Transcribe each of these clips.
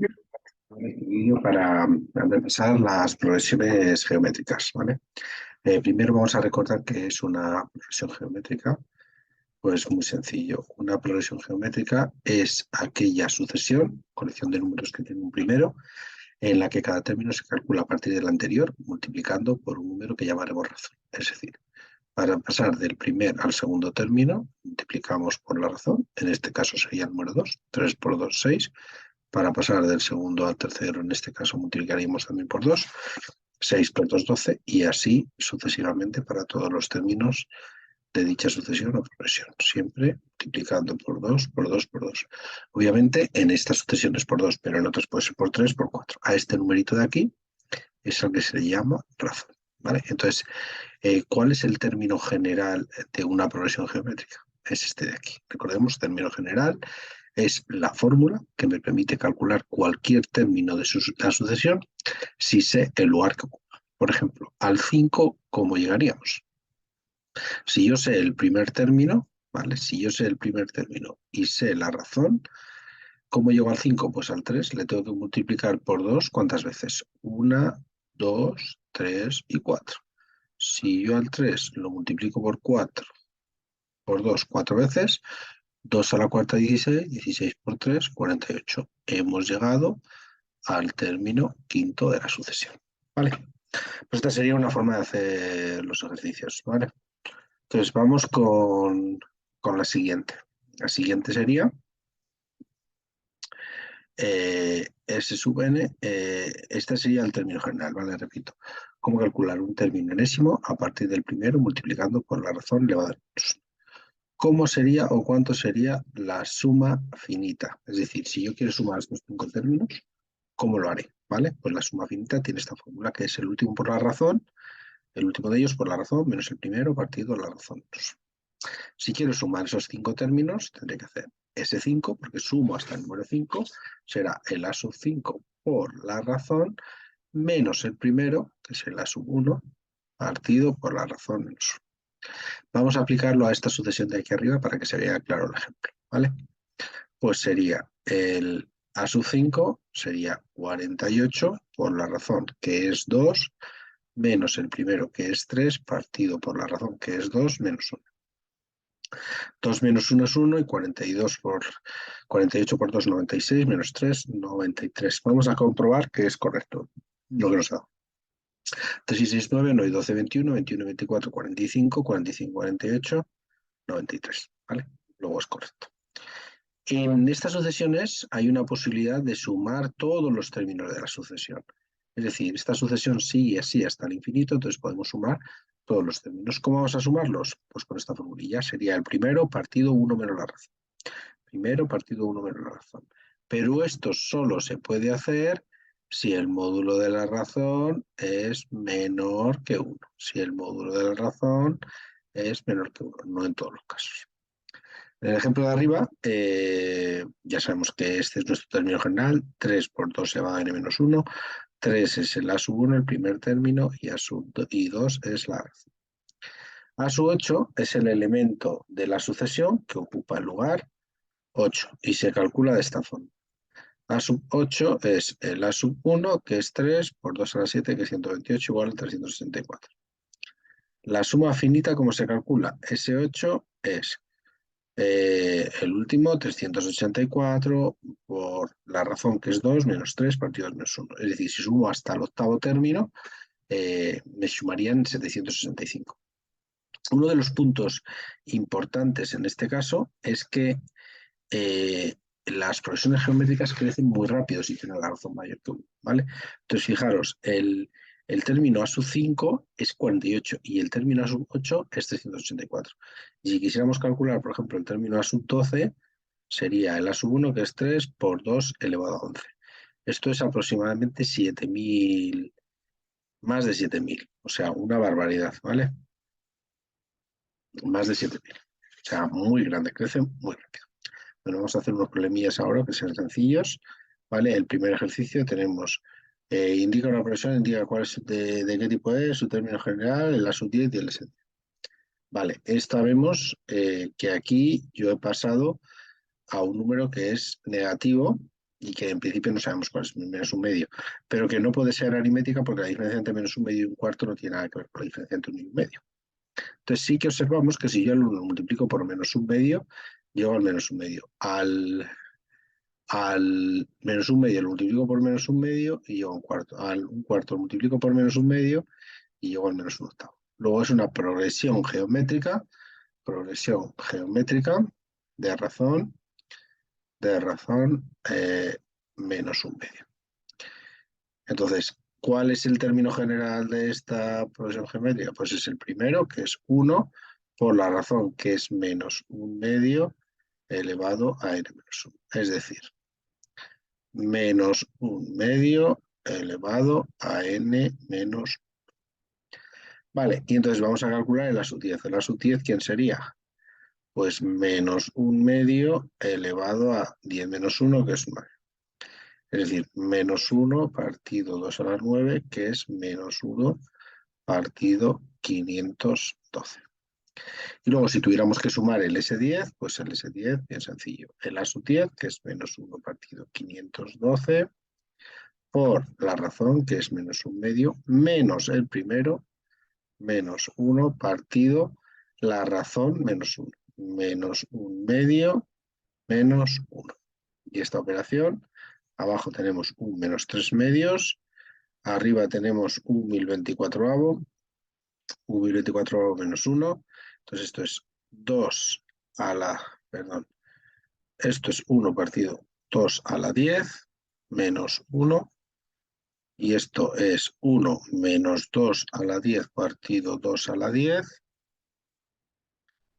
Este vídeo para repasar las progresiones geométricas, ¿vale? Primero vamos a recordar qué es una progresión geométrica. Pues muy sencillo. Una progresión geométrica es aquella sucesión, colección de números que tiene un primero, en la que cada término se calcula a partir del anterior, multiplicando por un número que llamaremos razón. Es decir, para pasar del primer al segundo término, multiplicamos por la razón, en este caso sería el número 2, 3 por 2, 6. Para pasar del segundo al tercero, en este caso multiplicaríamos también por 2, 6 por 2, 12, y así sucesivamente para todos los términos de dicha sucesión o progresión, siempre multiplicando por 2, por 2, por 2. Obviamente en estas sucesiones por 2, pero en otras puede ser por 3, por 4. A este numerito de aquí es al que se le llama razón, ¿vale? Entonces, ¿cuál es el término general de una progresión geométrica? Es este de aquí. Recordemos, término general es la fórmula que me permite calcular cualquier término de la sucesión si sé el lugar que ocupa. Por ejemplo, al 5, ¿cómo llegaríamos? Si yo sé el primer término, ¿vale? Si yo sé el primer término y sé la razón, ¿cómo llego al 5? Pues al 3 le tengo que multiplicar por 2, ¿cuántas veces? 1, 2, 3 y 4. Si yo al 3 lo multiplico por 4, por 2, 4 veces, 2 a la cuarta 16, 16 por 3, 48. Hemos llegado al término quinto de la sucesión. ¿Vale? Pues esta sería una forma de hacer los ejercicios. ¿Vale? Entonces vamos con la siguiente. La siguiente sería S sub n. Este sería el término general, ¿vale? Repito. ¿Cómo calcular un término enésimo a partir del primero multiplicando por la razón elevada al menos? ¿Cómo sería o cuánto sería la suma finita? Es decir, si yo quiero sumar estos 5 términos, ¿cómo lo haré? ¿Vale? Pues la suma finita tiene esta fórmula que es el último por la razón, el último de ellos por la razón menos el primero partido la razón. Si quiero sumar esos 5 términos, tendré que hacer S5, porque sumo hasta el número 5, será el A sub 5 por la razón, menos el primero, que es el A sub 1, partido por la razón menos 1. Vamos a aplicarlo a esta sucesión de aquí arriba para que se vea claro el ejemplo, ¿vale? Pues sería el A sub 5, sería 48 por la razón, que es 2, menos el primero, que es 3, partido por la razón, que es 2, menos 1. 2 menos 1 es 1 y 42 por 48 por 2, 96, menos 3, 93. Vamos a comprobar que es correcto lo que nos da. 3 y 6, 9, 9 y 12, 21, 21, 24, 45, 45, 48, 93. ¿Vale? Luego es correcto. En estas sucesiones hay una posibilidad de sumar todos los términos de la sucesión. Es decir, esta sucesión sigue así hasta el infinito, entonces podemos sumar todos los términos. ¿Cómo vamos a sumarlos? Pues con esta formulilla. Sería el primero partido 1 menos la razón. Primero partido 1 menos la razón. Pero esto solo se puede hacer si el módulo de la razón es menor que 1. Si el módulo de la razón es menor que 1, no en todos los casos. En el ejemplo de arriba, ya sabemos que este es nuestro término general. 3 por 2 se va a n menos 1. 3 es el a sub 1, el primer término, y, y 2 es la razón. A sub 8 es el elemento de la sucesión que ocupa el lugar 8 y se calcula de esta forma. A sub 8 es el a sub 1, que es 3, por 2 a la 7, que es 128, igual a 364. La suma finita, ¿cómo se calcula? S8 es el último, 384, por la razón que es 2, menos 3, partido 2 menos 1. Es decir, si sumo hasta el octavo término, me sumarían 765. Uno de los puntos importantes en este caso es que las progresiones geométricas crecen muy rápido si tienen la razón mayor que 1, ¿vale? Entonces, fijaros, el término a sub 5 es 48 y el término a sub 8 es 384. Y si quisiéramos calcular, por ejemplo, el término a sub 12, sería el a sub 1, que es 3, por 2 elevado a 11. Esto es aproximadamente 7.000, más de 7.000, o sea, una barbaridad, ¿vale? Más de 7.000. O sea, muy grande, crece muy rápido. Bueno, vamos a hacer unos problemillas ahora que sean sencillos. ¿Vale? El primer ejercicio tenemos, indica una progresión, indica cuál es de qué tipo es, su término general, el A sub 10 y el S. Vale, esta vemos que aquí yo he pasado a un número que es negativo, y que en principio no sabemos cuál es menos un medio, pero que no puede ser aritmética porque la diferencia entre menos un medio y un cuarto no tiene nada que ver con la diferencia entre un y un medio. Entonces sí que observamos que si yo el 1 lo multiplico por menos un medio, llego al menos un medio. Al menos un medio lo multiplico por menos un medio y llego a un cuarto. Al un cuarto lo multiplico por menos un medio y llego al menos un octavo. Luego es una progresión geométrica de razón menos un medio. Entonces, ¿cuál es el término general de esta progresión geométrica? Pues es el primero, que es 1 por la razón que es menos un medio elevado a n menos 1. Es decir, menos un medio elevado a n menos 1. Vale, y entonces vamos a calcular el a sub 10. El a sub 10, ¿quién sería? Pues menos un medio elevado a 10 menos 1, que es 9. Es decir, menos 1 partido 2 a la 9, que es menos 1 partido 512. Y luego, si tuviéramos que sumar el S10, pues el S10, bien sencillo. El A sub 10, que es menos 1 partido 512, por la razón, que es menos un medio, menos el primero, menos 1 partido la razón, menos 1. Menos un medio, menos 1. Y esta operación, abajo tenemos un menos 3 medios, arriba tenemos un 1024avo, un 1024avo menos 1. Entonces esto es 2 a la, perdón, esto es 1 partido 2 a la 10 menos 1. Y esto es 1 menos 2 a la 10 partido 2 a la 10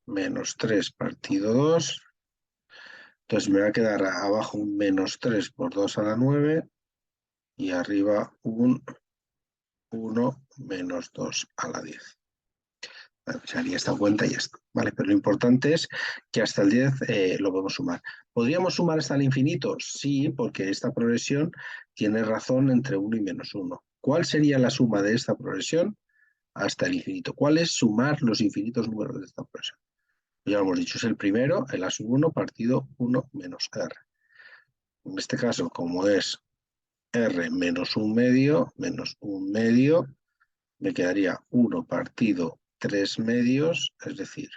menos 3 partido 2. Entonces me va a quedar abajo un menos 3 por 2 a la 9 y arriba un 1 menos 2 a la 10. Bueno, se haría esta cuenta y ya está. ¿Vale? Pero lo importante es que hasta el 10 lo podemos sumar. ¿Podríamos sumar hasta el infinito? Sí, porque esta progresión tiene razón entre 1 y menos 1. ¿Cuál sería la suma de esta progresión hasta el infinito? ¿Cuál es sumar los infinitos números de esta progresión? Ya lo hemos dicho, es el primero, el a sub 1 partido 1 menos r. En este caso, como es r menos un medio, me quedaría 1 partido 3 medios, es decir,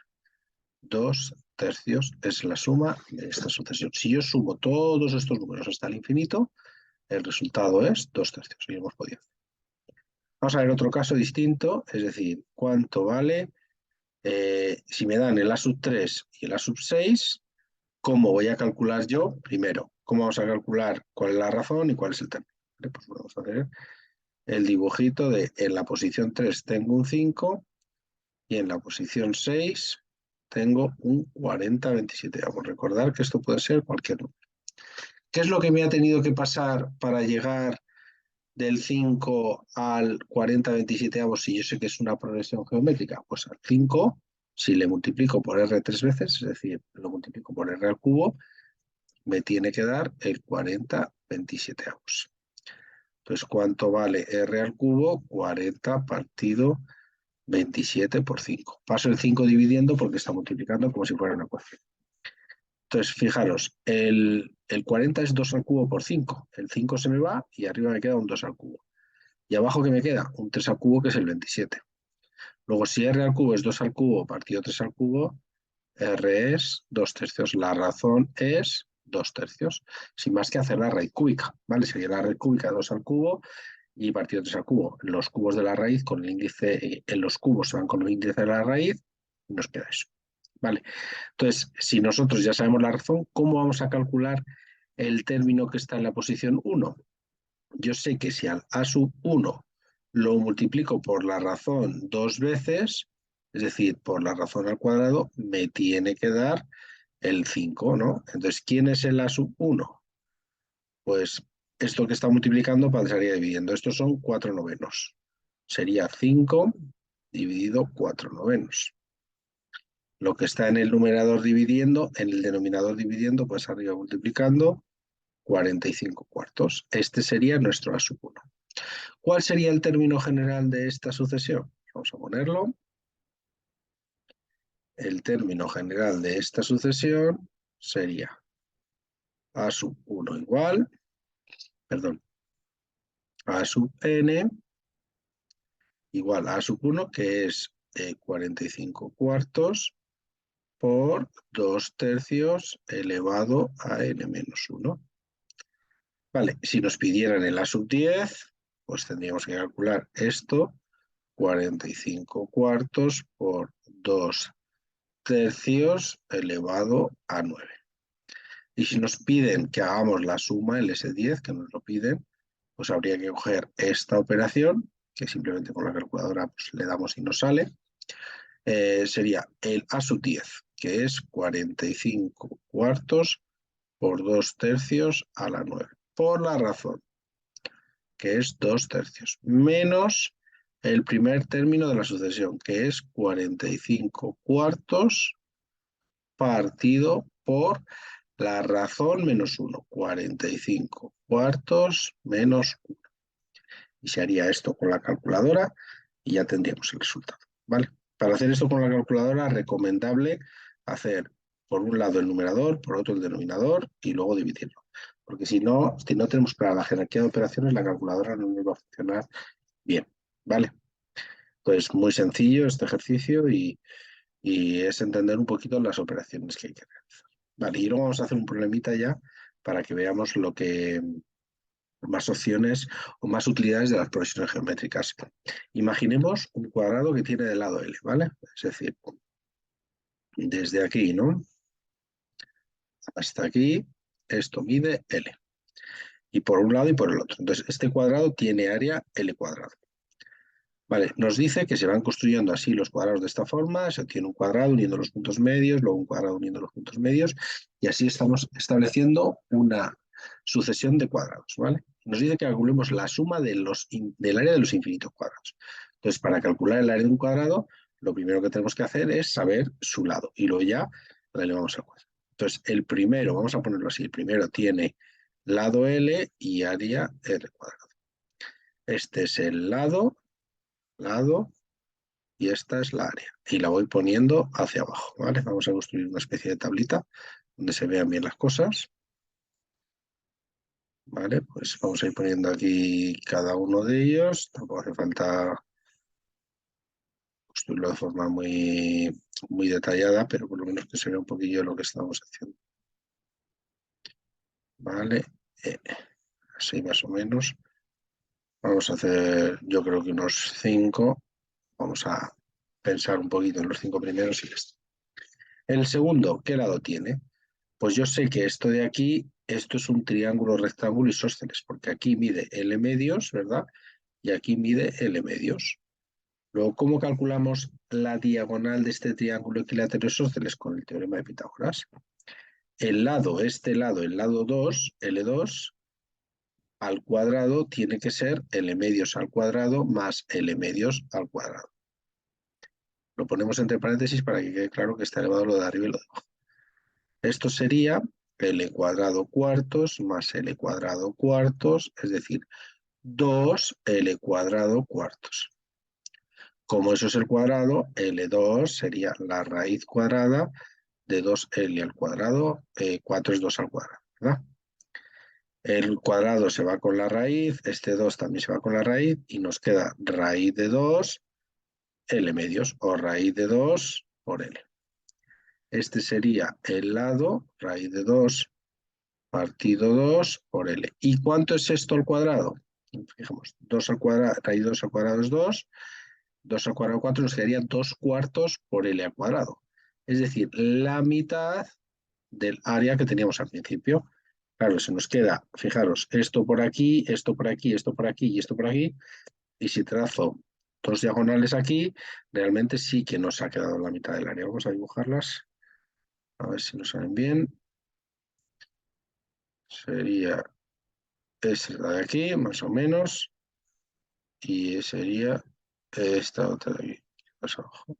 2 tercios es la suma de esta sucesión. Si yo sumo todos estos números hasta el infinito, el resultado es 2 tercios. Y hemos podido. Vamos a ver otro caso distinto, es decir, cuánto vale si me dan el a sub 3 y el a sub 6, ¿cómo voy a calcular yo? Primero, ¿cómo vamos a calcular cuál es la razón y cuál es el término? Pues vamos a hacer el dibujito de en la posición 3 tengo un 5 y en la posición 6 tengo un 40/27. Vamos a recordar que esto puede ser cualquier número. ¿Qué es lo que me ha tenido que pasar para llegar del 5 al 40/27 si yo sé que es una progresión geométrica? Pues al 5, si le multiplico por r 3 veces, es decir, lo multiplico por r al cubo, me tiene que dar el 40/27. Entonces, ¿cuánto vale r al cubo? 40 partido 27 por 5. Paso el 5 dividiendo porque está multiplicando como si fuera una ecuación. Entonces, fijaros, el 40 es 2 al cubo por 5. El 5 se me va y arriba me queda un 2 al cubo. Y abajo, ¿qué me queda? Un 3 al cubo, que es el 27. Luego, si r al cubo es 2 al cubo partido 3 al cubo, r es 2 tercios. La razón es 2 tercios. Sin más que hacer la raíz cúbica, ¿vale? Sería la raíz cúbica de 2 al cubo y partido 3 al cubo. Los cubos de la raíz con el índice, en los cubos se van con el índice de la raíz y nos queda eso. ¿Vale? Entonces, si nosotros ya sabemos la razón, ¿cómo vamos a calcular el término que está en la posición 1? Yo sé que si al a sub 1 lo multiplico por la razón 2 veces, es decir, por la razón al cuadrado, me tiene que dar el 5, ¿no? Entonces, ¿quién es el a sub 1? Pues esto que está multiplicando pasaría dividiendo. Estos son 4 novenos. Sería 5 dividido 4 novenos. Lo que está en el numerador dividiendo, en el denominador dividiendo, pues arriba multiplicando, 45 cuartos. Este sería nuestro a sub 1. ¿Cuál sería el término general de esta sucesión? Vamos a ponerlo. El término general de esta sucesión sería A sub 1 igual, perdón, A sub n igual a sub 1, que es 45 cuartos por 2 tercios elevado a n menos 1. Vale, si nos pidieran el a sub 10, pues tendríamos que calcular esto, 45 cuartos por 2 tercios elevado a 9. Y si nos piden que hagamos la suma, el S10, que nos lo piden, pues habría que coger esta operación, que simplemente con la calculadora pues, le damos y nos sale. Sería el a sub 10, que es 45 cuartos por 2 tercios a la 9, por la razón que es 2 tercios, menos el primer término de la sucesión, que es 45 cuartos partido por la razón menos 1, 45 cuartos menos 1. Y se haría esto con la calculadora y ya tendríamos el resultado, ¿vale? Para hacer esto con la calculadora, recomendable hacer por un lado el numerador, por otro el denominador y luego dividirlo. Porque si no tenemos clara la jerarquía de operaciones, la calculadora no nos va a funcionar bien, ¿vale? Pues muy sencillo este ejercicio y es entender un poquito las operaciones que hay que realizar. Vale, y luego vamos a hacer un problemita ya para que veamos lo que más opciones o más utilidades de las progresiones geométricas. Imaginemos un cuadrado que tiene de lado L, ¿vale? Es decir, desde aquí, ¿no? Hasta aquí, esto mide L. Y por un lado y por el otro. Entonces, este cuadrado tiene área L cuadrado. Vale, nos dice que se van construyendo así los cuadrados de esta forma, se obtiene un cuadrado uniendo los puntos medios, luego un cuadrado uniendo los puntos medios, y así estamos estableciendo una sucesión de cuadrados, ¿vale? Nos dice que calculemos la suma del área de los infinitos cuadrados. Entonces, para calcular el área de un cuadrado, lo primero que tenemos que hacer es saber su lado, y luego ya lo elevamos al cuadrado. Entonces, el primero, vamos a ponerlo así, el primero tiene lado L y área R cuadrado. Este es el lado, y esta es la área. Y la voy poniendo hacia abajo, ¿vale? Vamos a construir una especie de tablita donde se vean bien las cosas. ¿Vale? Pues vamos a ir poniendo aquí cada uno de ellos. Tampoco hace falta construirlo de forma muy detallada, pero por lo menos que se vea un poquillo lo que estamos haciendo. ¿Vale? Así más o menos. Vamos a hacer, yo creo que unos 5. Vamos a pensar un poquito en los 5 primeros y listo. El segundo, ¿qué lado tiene? Pues yo sé que esto de aquí, esto es un triángulo rectángulo isósceles, porque aquí mide L medios, ¿verdad? Y aquí mide L medios. Luego, ¿cómo calculamos la diagonal de este triángulo equilátero isósceles? Con el teorema de Pitágoras. El lado 2, L2, al cuadrado tiene que ser L medios al cuadrado más L medios al cuadrado. Lo ponemos entre paréntesis para que quede claro que está elevado lo de arriba y lo de abajo. Esto sería L cuadrado cuartos más L cuadrado cuartos, es decir, 2L cuadrado cuartos. Como eso es el cuadrado, L2 sería la raíz cuadrada de 2L al cuadrado, 4 es 2 al cuadrado, ¿verdad? El cuadrado se va con la raíz, este 2 también se va con la raíz y nos queda raíz de 2, L medios, o raíz de 2 por L. Este sería el lado, raíz de 2 partido 2 por L. ¿Y cuánto es esto al cuadrado? Fijamos, 2 al cuadrado, raíz de 2 al cuadrado es 2, 2 al cuadrado 4 nos quedaría 2 cuartos por L al cuadrado. Es decir, la mitad del área que teníamos al principio. Claro, se nos queda, fijaros, esto por aquí, esto por aquí, esto por aquí y esto por aquí. Y si trazo dos diagonales aquí, realmente sí que nos ha quedado la mitad del área. Vamos a dibujarlas, a ver si nos salen bien. Sería esta de aquí, más o menos, y sería esta otra de aquí, más abajo.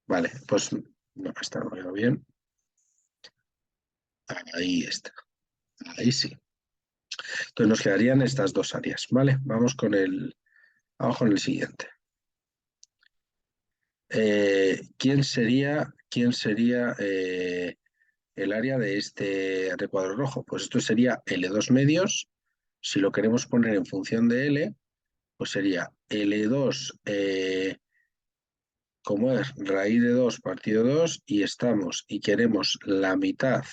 Vale, pues no, esta no queda bien. Ahí está, ahí sí. Entonces nos quedarían estas dos áreas, ¿vale? Vamos con vamos con el siguiente. ¿Quién sería el área de este recuadro rojo. Pues esto sería L2 medios. Si lo queremos poner en función de L, pues sería L2, como es raíz de 2 partido 2, y queremos la mitad.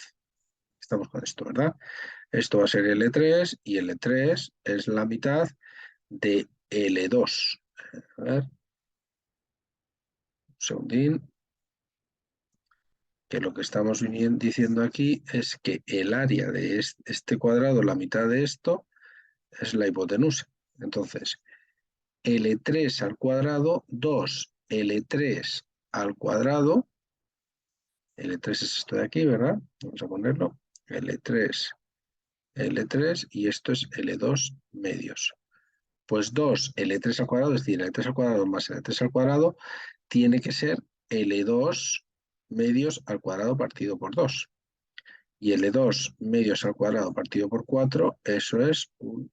Estamos con esto, ¿verdad? Esto va a ser L3 y L3 es la mitad de L2. A ver, un segundín. Que lo que estamos diciendo aquí es que el área de este cuadrado, la mitad de esto, es la hipotenusa. Entonces, L3 al cuadrado, 2 L3 al cuadrado, L3 es esto de aquí, ¿verdad? Vamos a ponerlo, L3, L3, y esto es L2 medios. Pues 2 L3 al cuadrado, es decir, L3 al cuadrado más L3 al cuadrado, tiene que ser L2 medios al cuadrado partido por 2. Y L2 medios al cuadrado partido por 4, eso es un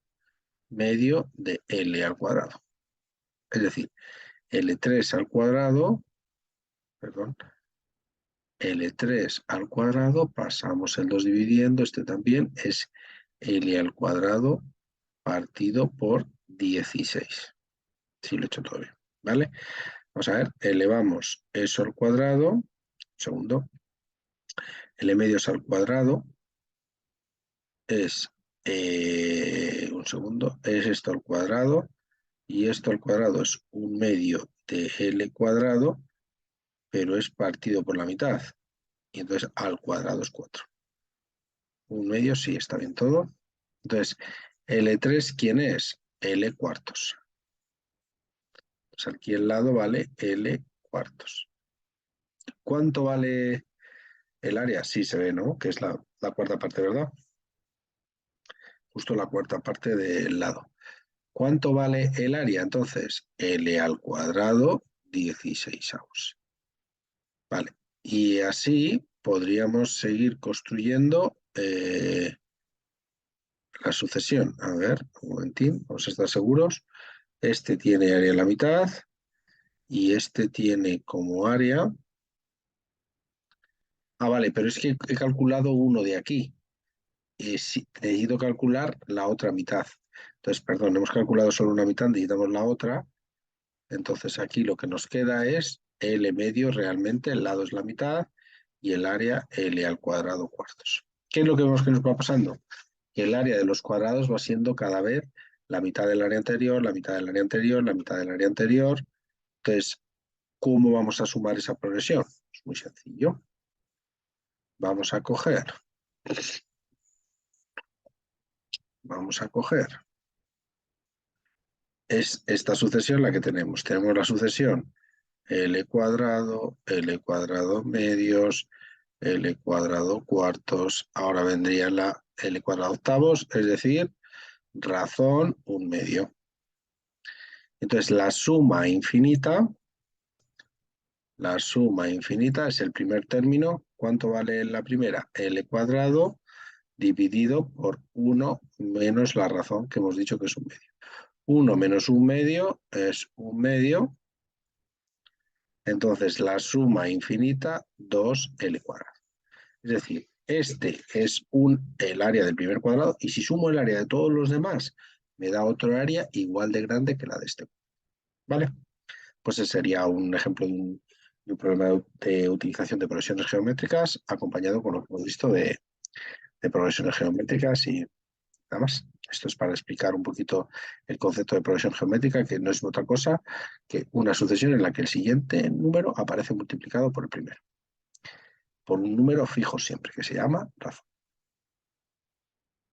medio de L al cuadrado. Es decir, L3 al cuadrado, perdón, L3 al cuadrado, pasamos el 2 dividiendo, este también es L al cuadrado partido por 16. Si lo he hecho todo bien, ¿vale? Vamos a ver, elevamos eso al cuadrado, un segundo, L medios al cuadrado es, un segundo, es esto al cuadrado, y esto al cuadrado es un medio de L cuadrado, pero es partido por la mitad, y entonces al cuadrado es 4. Un medio, sí, está bien todo. Entonces, L3, ¿quién es? L cuartos. Pues aquí el lado vale L cuartos. ¿Cuánto vale el área? Sí se ve, ¿no? Que es la cuarta parte, ¿verdad? Justo la cuarta parte del lado. ¿Cuánto vale el área? Entonces, L al cuadrado, 16avos. Vale. Y así podríamos seguir construyendo la sucesión. A ver, un momentín, vamos a estar seguros. Este tiene área a la mitad y este tiene como área... Ah, vale, pero es que he calculado uno de aquí. Sí, necesito calcular la otra mitad. Entonces, perdón, hemos calculado solo una mitad, necesitamos la otra. Entonces aquí lo que nos queda es L medio realmente, el lado es la mitad y el área L al cuadrado cuartos. ¿Qué es lo que vemos que nos va pasando? Que el área de los cuadrados va siendo cada vez la mitad del área anterior, la mitad del área anterior, la mitad del área anterior. Entonces, ¿cómo vamos a sumar esa progresión? Es muy sencillo. Vamos a coger es esta sucesión la que tenemos. Tenemos la sucesión L cuadrado medios, L cuadrado cuartos. Ahora vendría la L cuadrado octavos, es decir, razón un medio. Entonces la suma infinita es el primer término. ¿Cuánto vale la primera? L cuadrado dividido por 1 menos la razón que hemos dicho que es un medio. 1 menos un medio es un medio. Entonces la suma infinita 2L cuadrado. Es decir, este es el área del primer cuadrado y si sumo el área de todos los demás, me da otro área igual de grande que la de este. ¿Vale? Pues ese sería un ejemplo de un problema de utilización de progresiones geométricas acompañado con lo que hemos visto de progresiones geométricas y nada más. Esto es para explicar un poquito el concepto de progresión geométrica, que no es otra cosa que una sucesión en la que el siguiente número aparece multiplicado por el primero. Por un número fijo siempre, que se llama razón.